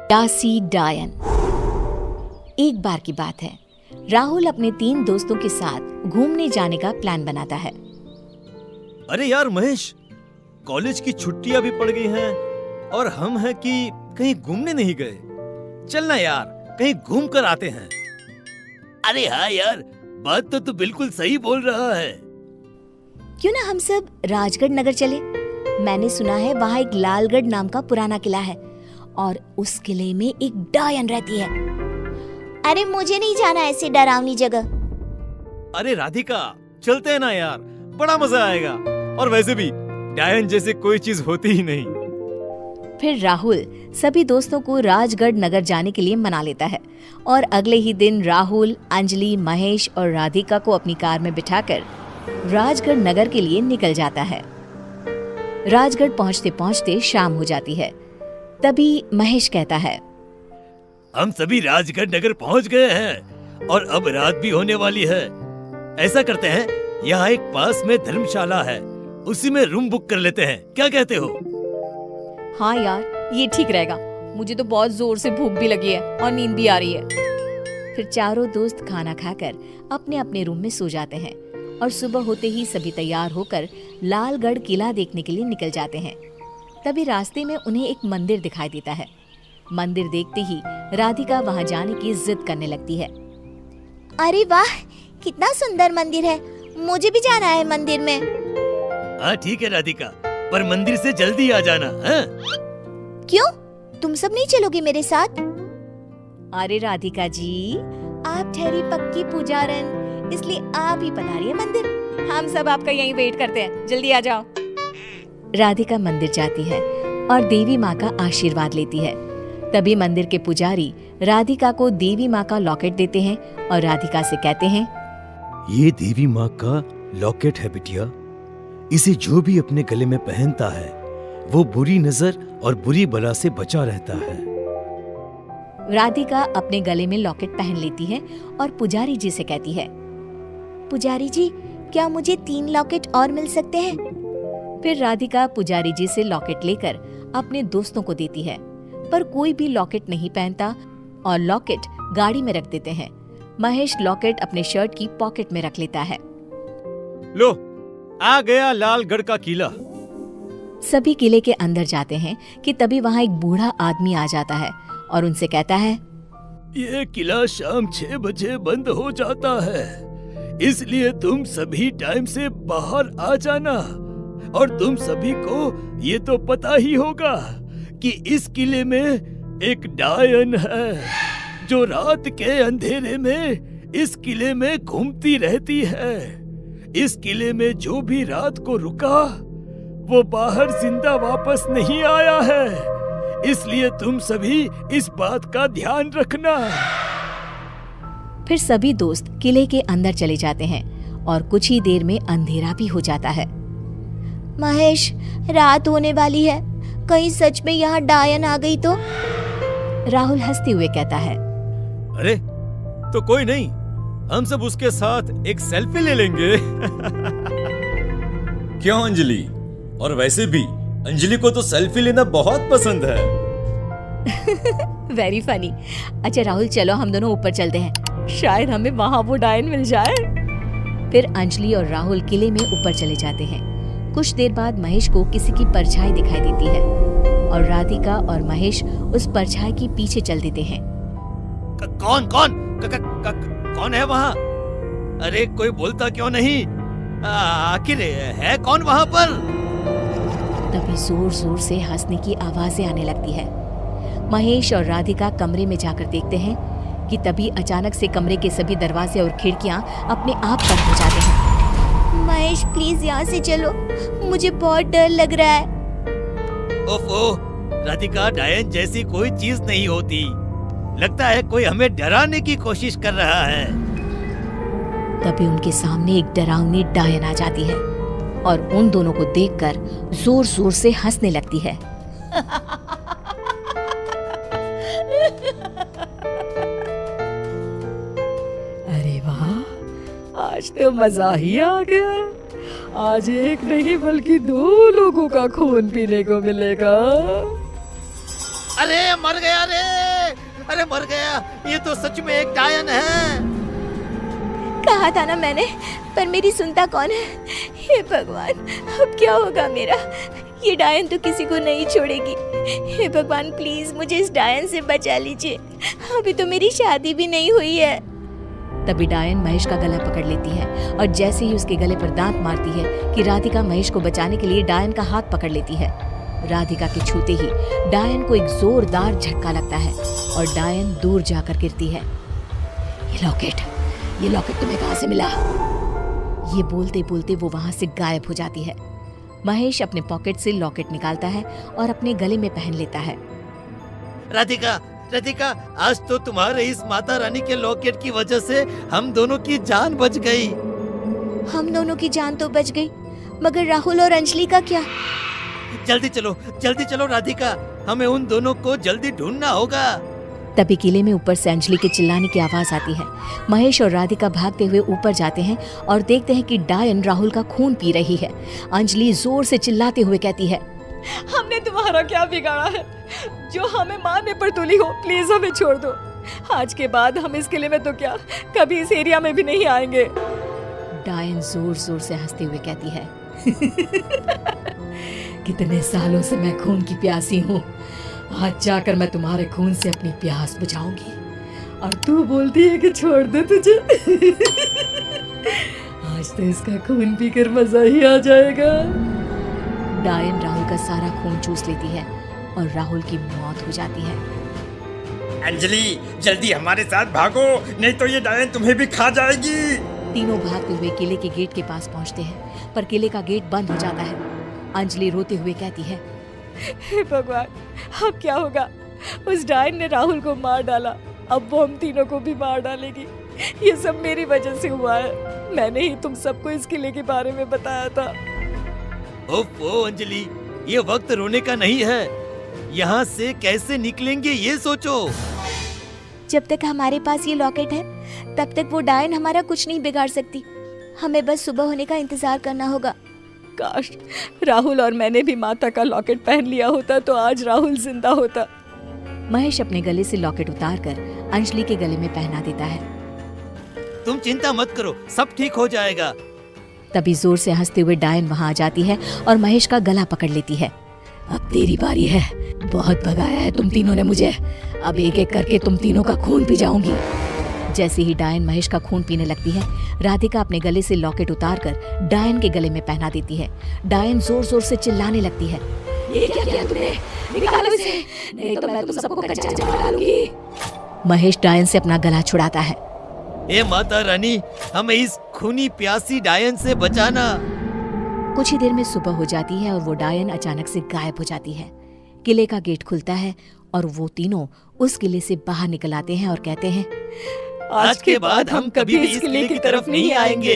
दासी डायन। एक बार की बात है, राहुल अपने 3 दोस्तों के साथ घूमने जाने का प्लान बनाता है। अरे यार महेश, कॉलेज की छुट्टियां भी पड़ गई हैं और हम हैं कि कहीं घूमने नहीं गए। चलना यार, कहीं घूम कर आते हैं। अरे हाँ यार, बात तो तू बिल्कुल सही बोल रहा है। क्यों ना हम सब राजगढ़ नगर चले। मैंने सुना है वहाँ एक लालगढ़ नाम का पुराना किला है और उस किले में एक डायन रहती है। अरे मुझे नहीं जाना ऐसी डरावनी जगह। अरे राधिका, चलते हैं ना यार, बड़ा मजा आएगा। और वैसे भी डायन जैसे कोई चीज होती ही नहीं। फिर राहुल सभी दोस्तों को राजगढ़ नगर जाने के लिए मना लेता है और अगले ही दिन राहुल, अंजलि, महेश और राधिका को अपनी कार में बिठाकर राजगढ़ नगर के लिए निकल जाता है। राजगढ़ पहुंचते पहुंचते शाम हो जाती है। तभी महेश कहता है, हम सभी राजगढ़ नगर पहुंच गए हैं और अब रात भी होने वाली है। ऐसा करते हैं, यहाँ एक पास में धर्मशाला है, उसी में रूम बुक कर लेते हैं। क्या कहते हो? हाँ यार, ये ठीक रहेगा। मुझे तो बहुत जोर से भूख भी लगी है और नींद भी आ रही है। फिर चारों दोस्त खाना खाकर अपने अपने रूम में सो जाते हैं और सुबह होते ही सभी तैयार होकर लालगढ़ किला देखने के लिए निकल जाते हैं। तभी रास्ते में उन्हें एक मंदिर दिखाई देता है। मंदिर देखते ही राधिका वहां जाने की जिद करने लगती है। अरे वाह, कितना सुंदर मंदिर है, मुझे भी जाना है मंदिर में। हाँ ठीक है राधिका, पर मंदिर से जल्दी आ जाना। हाँ? क्यों, तुम सब नहीं चलोगे मेरे साथ? अरे राधिका जी, आप ठहरी पक्की पुजारन, इसलिए आप ही पधारिए मंदिर। हम सब आपका यहीं वेट करते हैं, जल्दी आ जाओ। राधिका मंदिर जाती है और देवी माँ का आशीर्वाद लेती है। तभी मंदिर के पुजारी राधिका को देवी माँ का लॉकेट देते हैं और राधिका से कहते हैं, ये देवी माँ का लॉकेट है बिटिया। इसे जो भी अपने गले में पहनता है वो बुरी नजर और बुरी बला से बचा रहता है। राधिका अपने गले में लॉकेट पहन लेती है और पुजारी जी से कहती है, पुजारी जी, क्या मुझे 3 लॉकेट और मिल सकते हैं? फिर राधिका पुजारी जी से लॉकेट लेकर अपने दोस्तों को देती है, पर कोई भी लॉकेट नहीं पहनता और लॉकेट गाड़ी में रख देते हैं। महेश लॉकेट अपने शर्ट की पॉकेट में रख लेता है। लो, आ गया लालगढ़ का किला। सभी किले के अंदर जाते हैं कि तभी वहाँ एक बूढ़ा आदमी आ जाता है और उनसे कहता है, ये किला शाम 6 बजे बंद हो जाता है, इसलिए तुम सभी टाइम से बाहर आ जाना। और तुम सभी को ये तो पता ही होगा कि इस किले में एक डायन है जो रात के अंधेरे में इस किले में घूमती रहती है। इस किले में जो भी रात को रुका वो बाहर जिंदा वापस नहीं आया है, इसलिए तुम सभी इस बात का ध्यान रखना। फिर सभी दोस्त किले के अंदर चले जाते हैं और कुछ ही देर में अंधेरा भी हो जाता है। महेश, रात होने वाली है, कहीं सच में यहाँ डायन आ गई तो? राहुल हंसते हुए कहता है, अरे तो कोई नहीं, हम सब उसके साथ एक सेल्फी ले लेंगे। क्यों अंजलि? और वैसे भी अंजलि को तो सेल्फी लेना बहुत पसंद है। Very funny. अच्छा राहुल, चलो हम दोनों ऊपर चलते हैं, शायद हमें वहाँ वो डायन मिल जाए। फिर अंजलि और राहुल किले में ऊपर चले जाते हैं। कुछ देर बाद महेश को किसी की परछाई दिखाई देती है और राधिका और महेश उस परछाई के पीछे चल देते हैं। कौन है वहाँ? अरे कोई बोलता क्यों नहीं? आखिर है कौन वहाँ पर? तभी जोर जोर से हंसने की आवाजें आने लगती है। महेश और राधिका कमरे में जाकर देखते हैं कि तभी अचानक से कमरे के सभी दरवाजे और खिड़कियां अपने आप बंद हो जाते हैं। महेश प्लीज यहाँ से चलो, मुझे बहुत डर लग रहा है। ओफो, राधिका, डायन जैसी कोई चीज नहीं होती। लगता है कोई हमें डराने की कोशिश कर रहा है। तभी उनके सामने एक डरावनी डायन आ जाती है और उन दोनों को देखकर जोर जोर से हंसने लगती है। अरे वाह, आज तो मजा ही आ गया। आज एक नहीं बल्कि 2 लोगों का खून पीने को मिलेगा। अरे मर गया रे, अरे मर गया, ये तो सच में एक डायन है। कहा था ना मैंने, पर मेरी सुनता कौन है। हे भगवान, अब क्या होगा मेरा। ये डायन तो किसी को नहीं छोड़ेगी। हे भगवान प्लीज मुझे इस डायन से बचा लीजिए, अभी तो मेरी शादी भी नहीं हुई है। तभी डायन महेश का गला पकड़ लेती है और जैसे ही उसके गले पर दांत मारती है कि राधिका महेश को बचाने के लिए डायन का हाथ पकड़ लेती है। राधिका के छूते ही डायन को एक जोरदार झटका लगता है और डायन दूर जाकर गिरती है। ये लॉकेट तुम्हें कहाँ से मिला? ये बोलते बोलते वो वहाँ से गायब हो जाती है। महेश अपने पॉकेट से लॉकेट निकालता है और अपने गले में पहन लेता है। राधिका, राधिका, आज तो तुम्हारे इस माता रानी के लॉकेट की वजह से हम दोनों की जान बच गई। हम दोनों की जान तो बच गई, मगर राहुल और अंजलि का क्या? जल्दी चलो राधिका, हमें उन दोनों को जल्दी ढूंढना होगा। तभी किले में ऊपर से अंजलि के चिल्लाने की आवाज आती है। महेश और राधिका भागते हुए ऊपर जाते हैं और देखते हैं कि डायन राहुल का खून पी रही है। अंजलि जोर से चिल्लाते हुए कहती है, हमने तुम्हारा क्या बिगाड़ा है जो हमें मारने पर तुली हो? प्लीज हमें छोड़ दो। आज के बाद हम इस किले में तो क्या, कभी इस एरिया में भी नहीं आएंगे। डायन जोर जोर से हंसते हुए कहती है, कितने सालों से मैं खून की प्यासी हूँ, आज जाकर मैं तुम्हारे खून से अपनी प्यास बुझाऊंगी। और तू बोलती है कि छोड़ दे तुझे। आज तो इसका खून पीकर मजा ही आ जाएगा। डायन राहुल का सारा खून चूस लेती है और राहुल की मौत हो जाती है। अंजलि जल्दी हमारे साथ भागो, नहीं तो ये डायन तुम्हें भी खा जाएगी। तीनों भागते हुए किले के गेट के पास पहुंचते हैं, पर किले का गेट बंद हो जाता है। अंजलि रोते हुए कहती है, हे भगवान, अब क्या होगा? उस डायन ने राहुल को मार डाला, अब वो हम तीनों को भी मार डालेगी। ये सब मेरी वजह से हुआ है। मैंने ही तुम सबको इस किले के बारे में बताया था। ओफो अंजलि, ये वक्त रोने का नहीं है। यहाँ से कैसे निकलेंगे ये सोचो। जब तक हमारे पास ये लॉकेट है तब तक वो डायन हमारा कुछ नहीं बिगाड़ सकती। हमें बस सुबह होने का इंतजार करना होगा। काश राहुल और मैंने भी माता का लॉकेट पहन लिया होता तो आज राहुल जिंदा होता। महेश अपने गले से लॉकेट उतारकर अंजलि के गले में पहना देता है। तुम चिंता मत करो, सब ठीक हो जाएगा। तभी जोर से हंसते हुए डायन वहां आ जाती है और महेश का गला पकड़ लेती है। अब तेरी बारी है, बहुत भगाया है तुम तीनों ने मुझे, अब एक एक करके तुम तीनों का खून पी जाऊंगी। जैसे ही डायन महेश का खून पीने लगती है, राधिका अपने गले से लॉकेट उतारकर डायन के गले में पहना देती है। डायन जोर जोर से चिल्लाने लगती है, ये क्या किया तुमने? निकालो इसे, नहीं तो मैं तुम सबको कच्चा जला डालूंगी। महेश डायन से अपना गला छुड़ाता है। ए माता रानी, हमें इस खूनी प्यासी डायन से बचाना। कुछ ही देर में सुबह हो जाती है और वो डायन अचानक से गायब हो जाती है। किले का गेट खुलता है और वो तीनों उस किले से बाहर निकल आते हैं और कहते हैं, आज के बाद हम कभी भी इस किले की तरफ नहीं आएंगे।